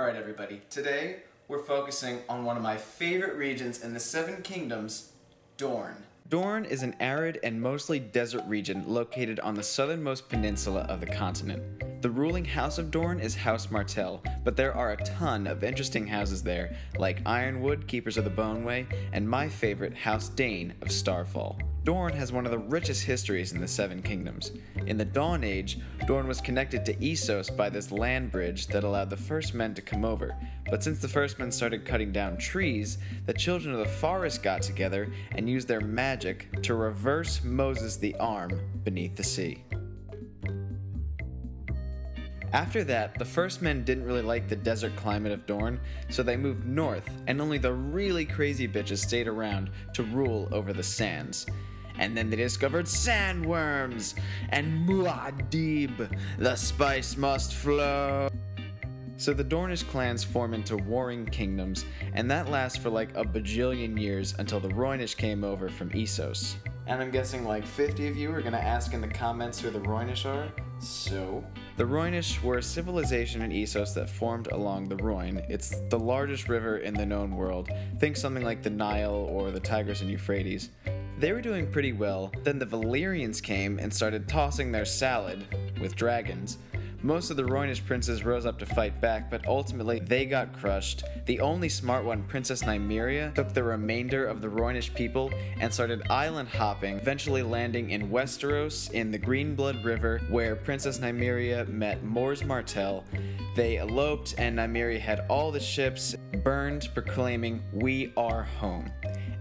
Alright everybody, today we're focusing on one of my favorite regions in the Seven Kingdoms, Dorne. Dorne is an arid and mostly desert region located on the southernmost peninsula of the continent. The ruling house of Dorne is House Martell, but there are a ton of interesting houses there, like Ironwood, Keepers of the Boneway, and my favorite, House Dane of Starfall. Dorne has one of the richest histories in the Seven Kingdoms. In the Dawn Age, Dorne was connected to Essos by this land bridge that allowed the First Men to come over, but since the First Men started cutting down trees, the Children of the Forest got together and used their magic to reverse Moses the Arm beneath the sea. After that, the First Men didn't really like the desert climate of Dorne, so they moved north, and only the really crazy bitches stayed around to rule over the sands. And then they discovered sandworms, and Muad'Dib, the spice must flow. So the Dornish clans form into warring kingdoms, and that lasts for like a bajillion years until the Rhoynish came over from Essos. And I'm guessing like 50 of you are gonna ask in the comments who the Rhoynish are, so... The Rhoynish were a civilization in Essos that formed along the Rhoyne. It's the largest river in the known world. Think something like the Nile or the Tigris and Euphrates. They were doing pretty well, then the Valyrians came and started tossing their salad with dragons. Most of the Rhoynish princes rose up to fight back, but ultimately they got crushed. The only smart one, Princess Nymeria, took the remainder of the Rhoynish people and started island hopping, eventually landing in Westeros in the Greenblood River, where Princess Nymeria met Mors Martell. They eloped, and Nymeria had all the ships burned, proclaiming, "We are home."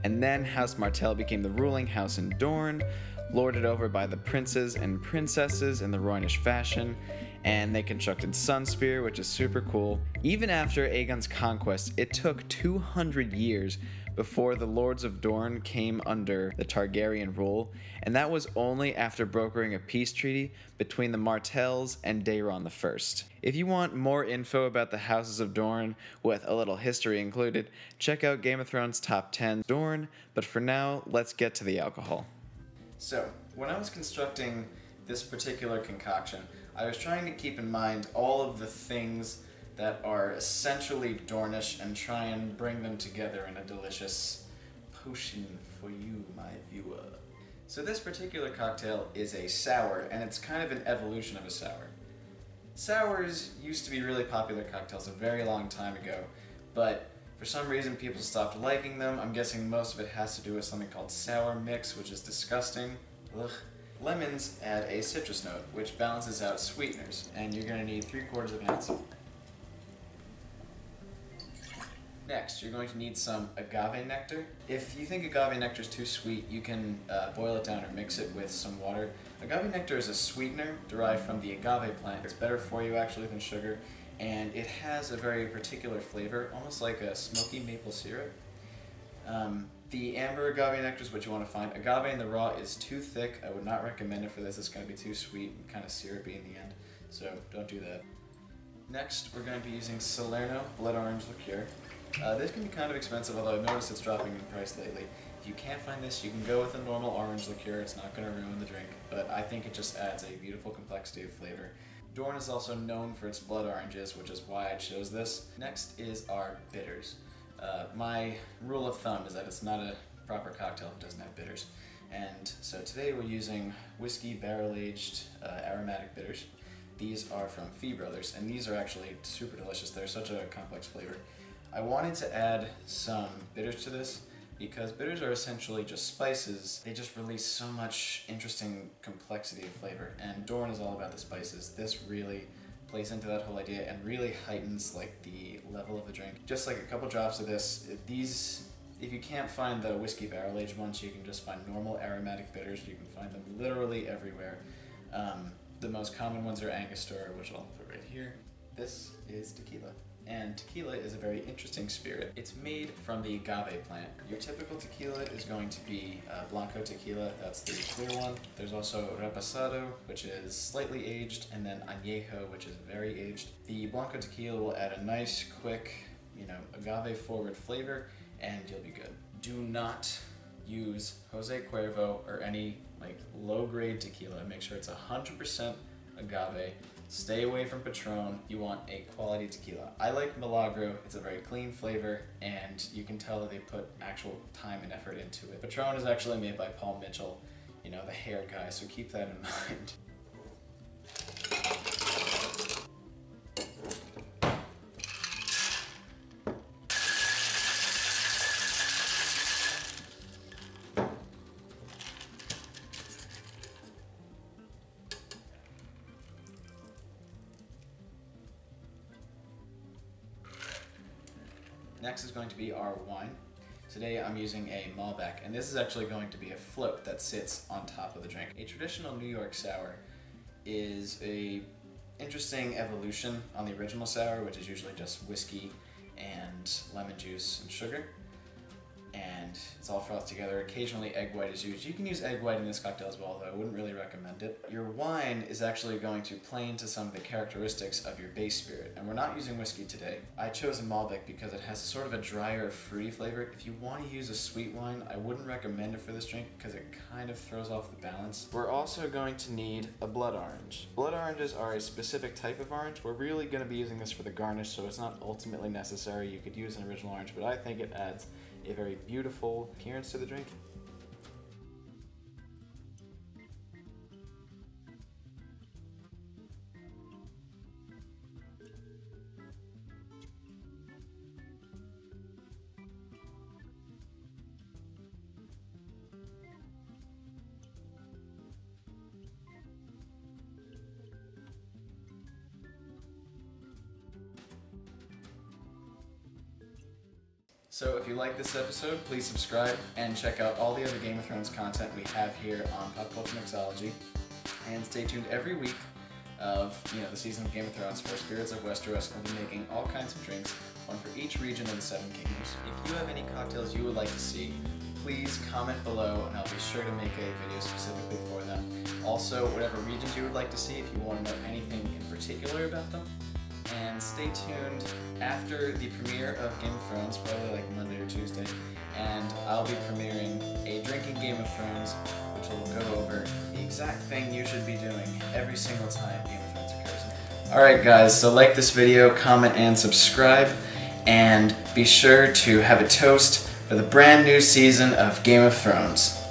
And then House Martell became the ruling house in Dorne, lorded over by the princes and princesses in the Rhoynish fashion, and they constructed Sunspear, which is super cool. Even after Aegon's conquest, it took 200 years before the Lords of Dorne came under the Targaryen rule, and that was only after brokering a peace treaty between the Martells and Daeron I. If you want more info about the Houses of Dorne, with a little history included, check out Game of Thrones Top 10 Dorne, but for now, let's get to the alcohol. So, when I was constructing this particular concoction, I was trying to keep in mind all of the things that are essentially Dornish and try and bring them together in a delicious potion for you, my viewer. So this particular cocktail is a sour, and it's kind of an evolution of a sour. Sours used to be really popular cocktails a very long time ago, but for some reason people stopped liking them. I'm guessing most of it has to do with something called sour mix, which is disgusting. Ugh. Lemons add a citrus note, which balances out sweeteners, and you're going to need 3/4 of an ounce. Next, you're going to need some agave nectar. If you think agave nectar is too sweet, you can boil it down or mix it with some water. Agave nectar is a sweetener derived from the agave plant. It's better for you actually than sugar, and it has a very particular flavor, almost like a smoky maple syrup. The amber agave nectar is what you want to find. Agave in the raw is too thick. I would not recommend it for this. It's going to be too sweet and kind of syrupy in the end, so don't do that. Next, we're going to be using Salerno blood orange liqueur. This can be kind of expensive, although I've noticed it's dropping in price lately. If you can't find this, you can go with a normal orange liqueur. It's not going to ruin the drink, but I think it just adds a beautiful complexity of flavor. Dorne is also known for its blood oranges, which is why I chose this. Next is our bitters. My rule of thumb is that it's not a proper cocktail if it doesn't have bitters. And so today we're using whiskey barrel-aged aromatic bitters. These are from Fee Brothers, and these are actually super delicious. They're such a complex flavor. I wanted to add some bitters to this because bitters are essentially just spices. They just release so much interesting complexity of flavor, and Dorne is all about the spices. This really plays into that whole idea and really heightens like the level of the drink. Just like a couple drops of this. If you can't find the whiskey barrel-aged ones, you can just find normal aromatic bitters. You can find them literally everywhere. The most common ones are Angostura, which I'll put right here. This is tequila. And tequila is a very interesting spirit. It's made from the agave plant. Your typical tequila is going to be Blanco tequila, that's the clear one. There's also Reposado, which is slightly aged, and then Añejo, which is very aged. The Blanco tequila will add a nice, quick, agave-forward flavor, and you'll be good. Do not use Jose Cuervo or any low-grade tequila. Make sure it's 100% agave. Stay away from Patron. You want a quality tequila. I like Milagro. It's a very clean flavor, and you can tell that they put actual time and effort into it. Patron is actually made by Paul Mitchell, you know, the hair guy, so keep that in mind. Next is going to be our wine. Today I'm using a Malbec, and this is actually going to be a float that sits on top of the drink. A traditional New York sour is a interesting evolution on the original sour, which is usually just whiskey and lemon juice and sugar. And it's all frothed together. Occasionally egg white is used. You can use egg white in this cocktail as well, though I wouldn't really recommend it. Your wine is actually going to play into some of the characteristics of your base spirit, and we're not using whiskey today. I chose a Malbec because it has sort of a drier, fruity flavor. If you want to use a sweet wine, I wouldn't recommend it for this drink because it kind of throws off the balance. We're also going to need a blood orange. Blood oranges are a specific type of orange. We're really going to be using this for the garnish, so it's not ultimately necessary. You could use an original orange, but I think it adds a very beautiful appearance to the drink. So if you like this episode, please subscribe and check out all the other Game of Thrones content we have here on Pop Culture Mixology. And stay tuned every week of the season of Game of Thrones for Spirits of Westeros. We'll be making all kinds of drinks, one for each region of the Seven Kingdoms. If you have any cocktails you would like to see, please comment below and I'll be sure to make a video specifically for them. Also, whatever regions you would like to see, if you want to know anything in particular about them. And stay tuned after the premiere of Game of Thrones, probably like Monday or Tuesday, and I'll be premiering a Drinking Game of Thrones, which will go over the exact thing you should be doing every single time Game of Thrones occurs. Alright guys, so like this video, comment and subscribe, and be sure to have a toast for the brand new season of Game of Thrones.